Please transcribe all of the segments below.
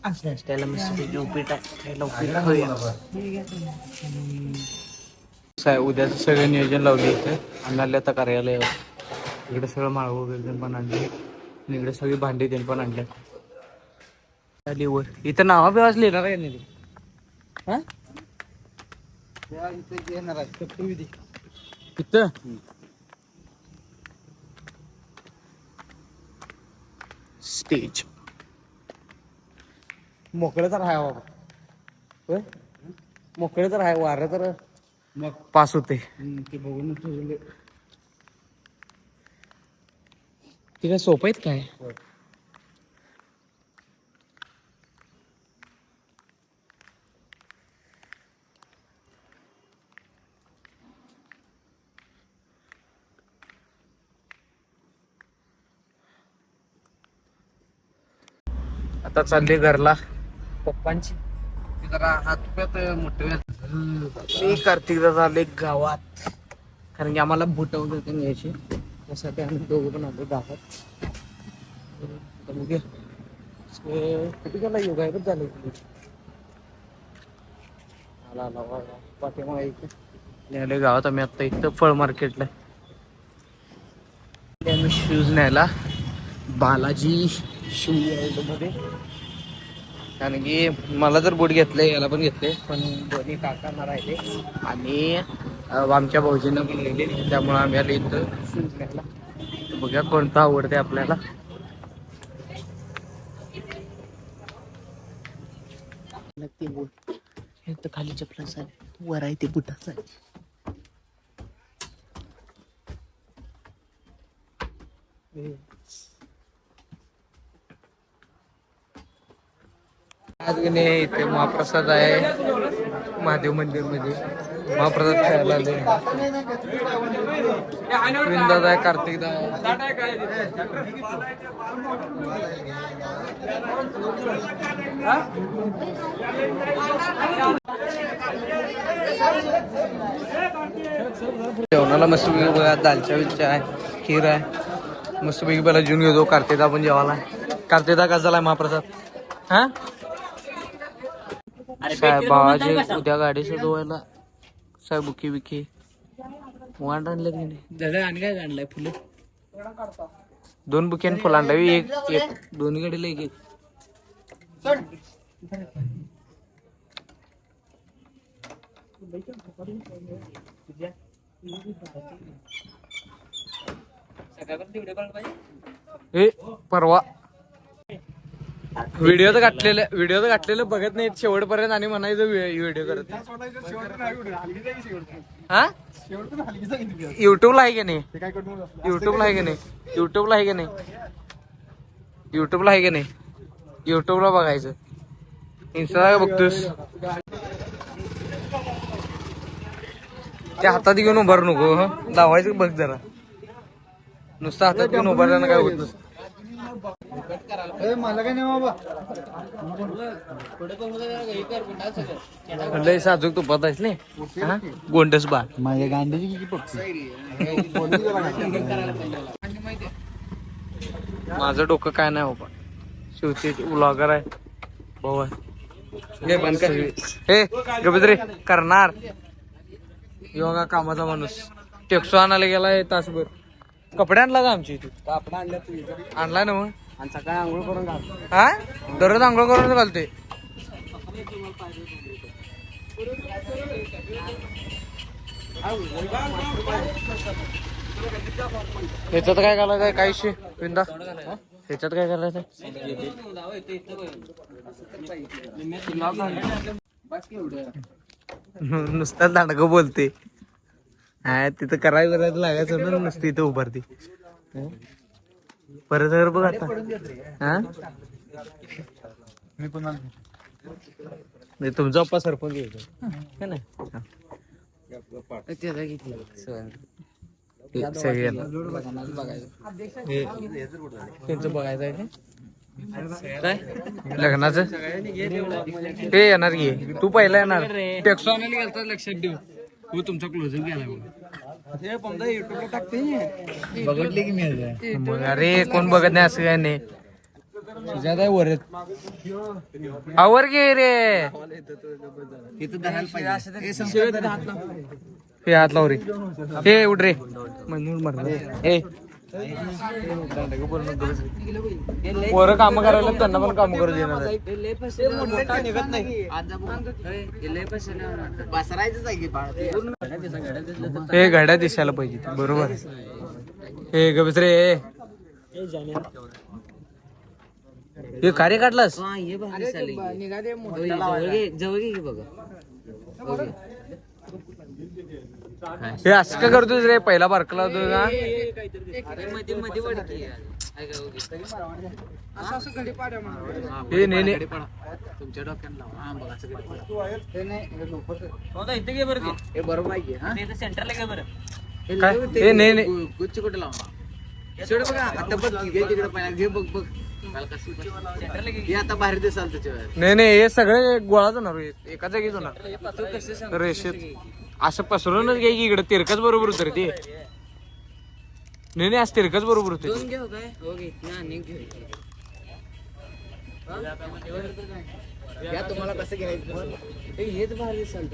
त्याला मस्त उपीट खायला उपीट खाऊया. उद्याचं सगळं नियोजन लावले इथे आणले आता कार्यालयावर. इकडे सगळं माळव वगैरे पण आणले, इकडे सगळी भांडी ते पण आणले. वर इथं नावा बिवाज लिहिणार आहे नाही हा येणार आहे इथं. स्टेज मोकळं तर आहे बाबा, मोकळं तर आहे, वारं तर मग पास होते ते बघून. ते काय सोपं आहेत काय? आता चालले घरला पप्पांची. जरा हातप्यात मोठे मी कार्तिकदा झाले गावात, कारण की आम्हाला बुटवलं होते न्यायचे, त्यासाठी आम्ही दोघं पण आलो गावात. कुठे गेला योगा आहे झालं पाठीमागे इथे गावात. आम्ही आता इथं फळ मार्केटला आम्ही शूज न्यायला बालाजी शू मध्ये, कारण की मला तर बूट घेतले, याला पण घेतले, पण दोन्ही काकांना राहिले आणि आमच्या भाऊजींना पण गेले, त्यामुळे आम्ही आलो इथं शूज न्यायला. बघूया कोणता आवडते आपल्याला. ते बूट तर खाली चपलाचा वर आहे, ते बुटाचा आहे. आज इथे महाप्रसाद आहे महादेव मंदिर मध्ये. महाप्रसाद खायला आले. वृंदाद आहे, कार्तिकदा जेवणाला मस्त बघा, दालच्या बिलच्या आहे, खीर आहे, मस्त पैकी पहिला जेवून घेतो. कार्तिकदा पण जेवायला. कार्तिकदा कसा झालाय महाप्रसाद? हा साहेब बाबाजी उद्या गाडी धुवायला साहेब बुकी बिकी वांड आणलं की नाही दादा? आणि काय आणलंय? फुले 2 बुके फुल आणलं, एक एक दोन्ही गाडीला एक एक. परवा व्हिडिओ तर घातलेलं बघत नाहीत शेवटपर्यंत आणि म्हणायचं व्हिडिओ करत. हा युट्यूबला आहे की नाही? युट्यूबला आहे की नाही? युट्यूबला आहे की नाही? युट्यूबला आहे की नाही? युट्यूबला बघायचं. इंस्टाला बघतोस? त्या हातात घेऊन उभारू नको, लावायचं बघ जरा. नुसतं हातात घेऊन उभारल्यानं काय होत नसतं. मला काय नाही बाबा, लय साजूक तू पतायस नाही गोंडस बा माझ्या गांडीची माझं डोकं काय नाही बाबा. शिवते ब्लॉगर आहे भाऊ आहे. हे गबद्रे करणार योगा कामाचा माणूस. टेक्सो आणायला गेलाय तासभर. कपडे आणला का आमची? कपडे आणलाय ना मग. आणि सकाळी आंघोळ करून घालतो. हा दररोज आंघोळ करून घालते. ह्याच्यात काय घालायचंय? काय शे विंदा ह्याच्यात काय घालायचंय? नुसता दांडग बोलते. हा तिथं करायचं लागायचं ना, नुसतं इथं उभारते. परत बघ आता. हा मी पण तुमचा पप्पा सरपंच घ्यायचा ना. त्यांचं बघायचं आहे काय लग्नाचं? ते येणार की तू पहिला येणार. टेक्सो आणायला गेलता लक्षात देऊ. तू तुमचा क्लोजिंग केला युट्यूबला टाकते बघितले की मी. मग अरे कोण बघत नाही असं काय नाही. आवर घे रे हे हात लाव रे हे उठ रे पोरं काम करायला त्यांना पण काम करू देणार हे गाड्या दिसायला पाहिजे बरोबर हे गबस रे हे कार्य काढलास हे असं का करतोस रे पहिला बारकला होतो ना हे नाही तुमच्या हे नाही गुच्छ कुठे लावा सोड बघा आता बघ घे तिकडे पहिला घे बघ बघ आता बाहेर दिसाल त्याच्यावर नाही हे सगळे गोळाच होणार एका जागीच होणार रेषेत असं पसरूनच घ्याय की इकडे तिरकच बरोबर होत रे ते नाही आज तिरकच बरोबर होते तुम्हाला कसं घ्यायचं हेच बाहेर दिसाल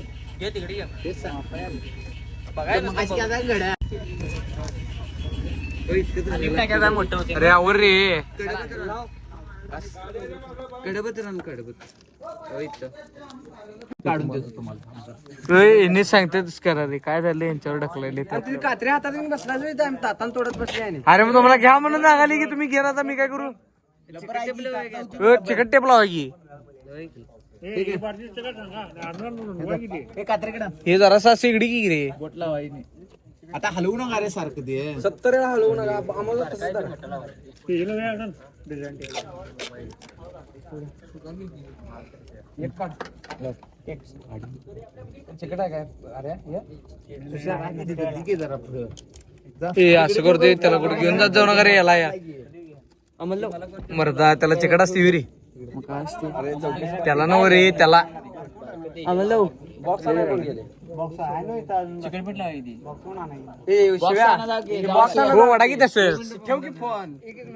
तिकडे अरे आवर रे कडबत काढून देतो तुम्हाला सांगतेच करा रे काय झालं यांच्यावर ढकलले कात्रे हातात बसला तातान तोडत बसले अरे मग तुम्हाला घ्या म्हणून सांगाली की तुम्ही घेणार मी काय करू चिकट टेप लावा की हे जरासा शेगडी की रे आता हलवू नका रे सारखं ते 70 वेळा हलवू नका आम्हाला असं करतोय त्याला कुठे घेऊन जात जाऊ नका रे याला या मरदा त्याला चिकट असते रे त्याला नव रे त्याला वडा की तसंच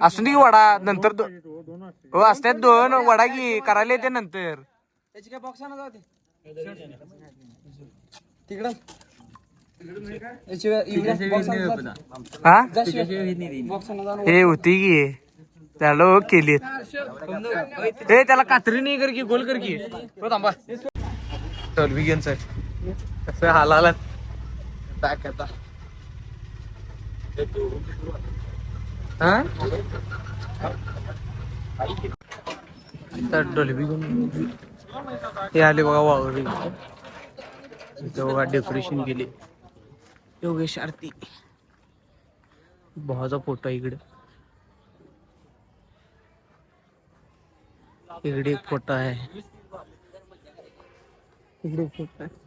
असून की वडा नंतर हो असतात दोन वडा की करायला येते नंतर त्याची काय बॉक्स आणा जाते तिकडं हे होती की त्याला केली हे त्याला कात्री नाही कर की गोल कर की थांबा टॉलविगन सर कसं हालाला टाक आता टॉलविगन हे आले बघा वावरी बघा डेकोरेशन केले योगेश आरती भावाचा फोटो इकडे इकडे एक फोटो आहे इकडे एक फोटो आहे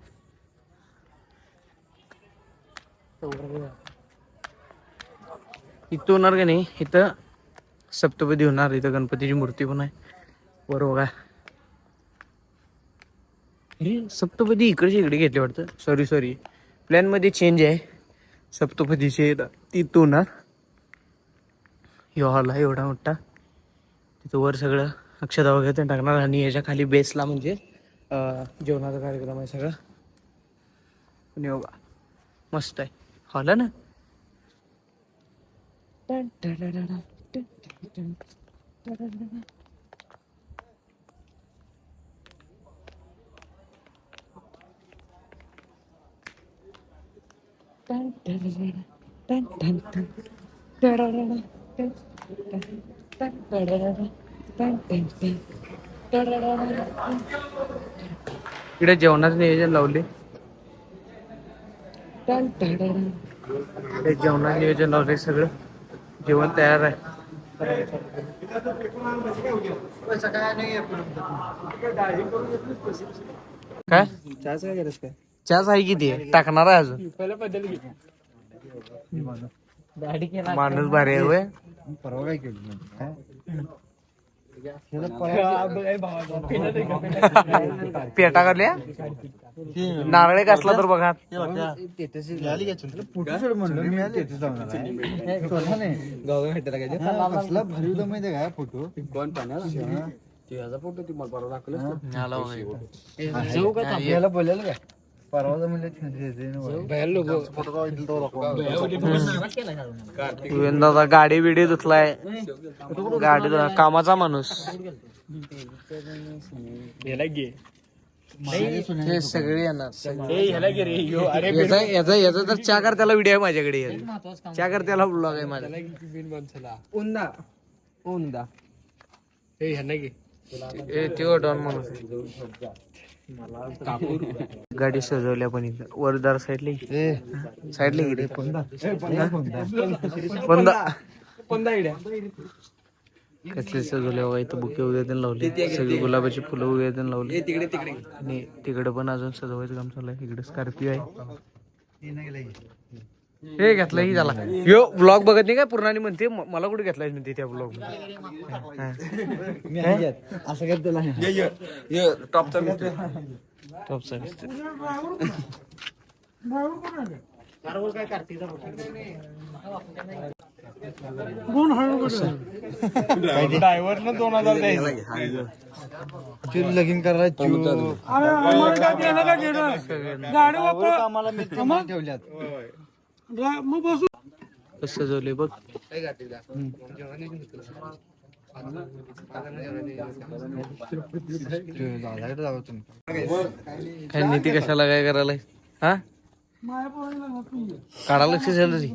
इथं होणार का नाही इथं सप्तपदी होणार इथं गणपतीची मूर्ती पण आहे बरोबर सप्तपदी इकडे घेतले वाटतं सॉरी प्लॅन मध्ये चेंज आहे सप्तपदीचे तिथं होणार हॉल आहे एवढा मोठा तिथं वर सगळं अक्षता वगैरे टाकणार आणि याच्या खाली बेसला म्हणजे जेवणाचा कार्यक्रम आहे सगळा पण योगा मस्त आहे हॉल ना इकडे जेवणाचं नियोजन लावले जेवणाचं नियोजन लावले सगळं जेवण तयार आहे काय चहाच आहे किती टाकणार आहे अजून माणूस भारी आहे परवा काय केलं पेटा काढल्या नारळे कसला तर बघा फोटो कोण पाण्याला फोटो ती मला परवा दाखवलं बोलायला काय परवा दादा गाडी बिडी धुतलाय गाडी कामाचा माणूस हे सगळे येणार याचा तर च्या कर त्याला व्हिडिओ आहे माझ्याकडे च्या कर त्याला ब्लॉग आहे माझा उंदा उंदा ते डॉन माणूस गाडी सजवल्या पण इथं वरदार साईडला गेली कसले सजवल्या बघा इथं बुके वगैरे लावले सगळी गुलाबाची फुलं वगैरे लावली आणि तिकडे पण अजून सजवायचं काम चालू आहे इकडे स्कॉर्पिओ आहे हे घेतलं ही झाला यो ब्लॉग बघत नाही काय पूर्णानी म्हणते मला कुठे घेतलाय म्हणते त्या ब्लॉग असं काय तुला टॉपचा ड्रायव्हर ना 2000 द्यायचं लगीन करायचं आम्हाला मित्र ठेवल्यात कसं सजवले बघ नीती कशाला काय करायला हा काढा लक्ष झालं ती